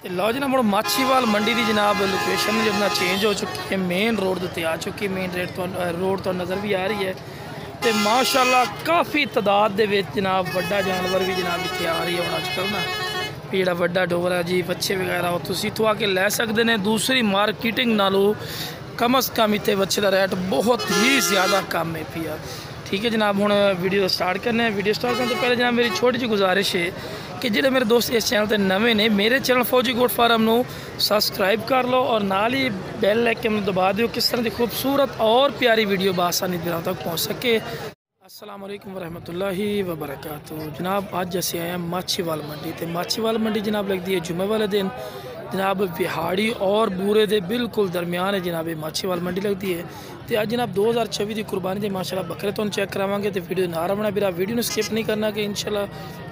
लो जी ना मुड़ माछीवाल मंडी की जनाब लोकेशन जितना चेंज हो चुकी है, मेन रोड उत्ते आ चुकी है। मेन रोड तो नज़र भी आ रही है। तो माशाल्लाह काफ़ी तादाद दे विच जनाब वड्डा जानवर भी जनाब इत्थे आ रही है। हुण अजकल ना जेड़ा वड्डा डोगरा जी बच्चे वगैरह हो तुसीं इत्थों आके लै सकदे ने। दूसरी मार्केटिंग नालों कम अज़ कम इत्थे बच्चे का रेट बहुत ही ज़्यादा कम है पिया। ठीक है जनाब, हुण वीडियो स्टार्ट करने हैं। वीडियो स्टार्ट करने तो पहले जनाब मेरी छोटी जी गुजारिश है कि ਜਿਹੜੇ मेरे दोस्त इस चैनल पर नवे ने मेरे चैनल फौजी गोट फार्म को सबसक्राइब कर लो और नाल ही बैल आइकन दबा दो, किस तरह की खूबसूरत और प्यारी वीडियो बआसानी दिलों तक पहुँच सके। अस्सलाम वालेकुम वरहमतुल्लाहि वबरकातुहू। जनाब अज असीं आए हैं माछीवाल मंडी। तो माछीवाल मंडी जनाब लगती है जुमे वाले दिन जनाब बिहाड़ी और बूरे के बिल्कुल दरमियान है जनाब माछीवाल मंडी लगती है। तो अज जनाब 2024 की कुर्बानी के माशाल्लाह बकरे तो चेक करावांगे। तो वीडियो ना रवना बिरा वीडियो में स्किप नहीं करना कि इंशाल्लाह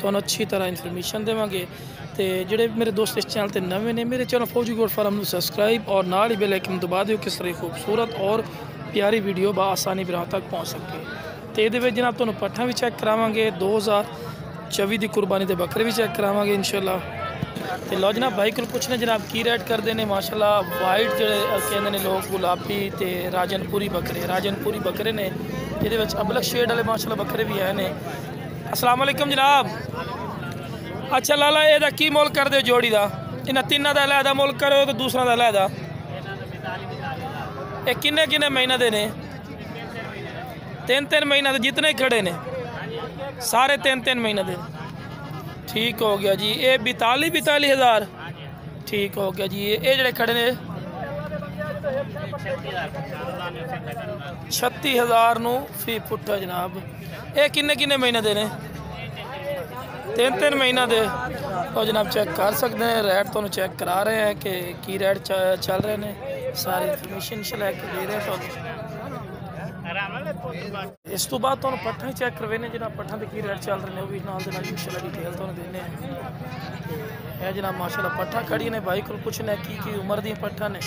तो अच्छी तरह इन्फॉर्मेशन देवांगे। तो जोड़े मेरे दोस्त इस चैनल पर नवे ने मेरे चैनल फौजी गोट फार्म को सबसक्राइब और नाल ही बेल आइकन दबा दो, किस तरह खूबसूरत और प्यारी वीडियो बआसानी बिरा तक पहुँच सके। तो ये जनाब तुहानूं पट्ठा भी चेक करावांगे, 2024 की कुर्बानी के बकरे भी चेक करावांगे इंशाल्लाह। तो लो जनाब भाई को पूछने जनाब की रेट करते हैं माशाल्लाह। वाइट जोड़े कहते हैं लोग गुलाबी तो राजनपुरी बकरे ने ये अबलक शेड वाले माशाल्लाह बकरे भी है ने। अस्सलाम वालेकुम जनाब। अच्छा लाला ये की मुल कर दो जोड़ी का? इन्हें तीनों का अलहदा मुल करो तो दूसरा का अलहदा। ये किन्ने किन्ने महीने के ने? 3 महीने के जितने खड़े ने सारे 3 महीने के। ठीक हो गया जी। ये 42 हज़ार ठीक हो गया जी। ये जड़े खड़े ने 36,000 फी फुट है जनाब। ये किन्ने किन्ने महीने के ने? 3 महीना दे। तो जनाब चेक कर सकते हैं, रेट तो चेक करा रहे हैं कि की रेट चल रहे हैं, सारी इन्फॉर्मेशन लैके दे रहे हैं। इस तो बाद तुहानूं पट्ठा ही चेक करवाने जनाब, पट्ठा के की रेट चल रहे हैं वो भी नाल दे नाल इंशाल्लाह डिटेल तुहानूं देने हैं। जनाब माशाल्लाह पट्ठा खड़ी ने, भाई को पुछना की उम्र दी पट्ठा ने।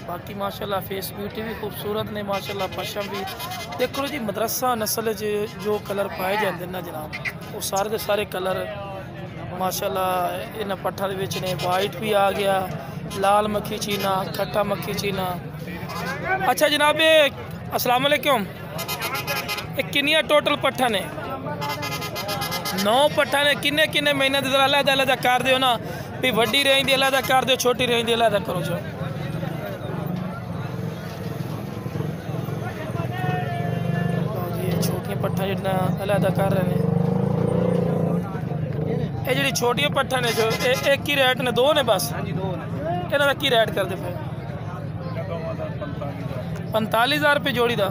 बाकी माशाल्लाह फेस ब्यूटी भी खूबसूरत ने माशाल्लाह। पशम भी देखो जी, मदरसा नस्ल जो कलर पाए जाते हैं ना जनाब वो सारे के सारे कलर माशाल्लाह इन पट्ठा ने। वाइट भी आ गया, लाल मक्खी चीना, खट्टा मक्खी चीना। अच्छा जनाब ये अस्सलाम वालेकुम, ये किनिया टोटल पट्ठा ने? 9 पट्ठा ने। किन्ने किन्ने महीने जरा अलहदा अलहदा कर दो ना भी, वड्डी रेंज की अलहदा कर दो, छोटी रेंज की अलहदा करो जो। छोटिया पट्ठा जितना अलहदा कर रहे हैं। ये जी छोटिया पट्ठा ने जो एक ही रेट ने, 2 ने बस? इन्हों का की रेट करते पे? 45,000 रुपये जोड़ी का।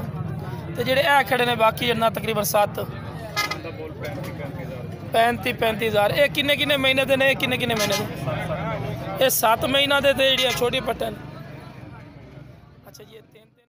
तो जोड़े ए खड़े ने बाकी जितना तकरीबन 7 35,000। ये किन्ने किन्ने महीने के ने? किन्ने किन्ने महीने के? ये 7 महीना के थे जी छोटी पट्टे। अच्छा जी 3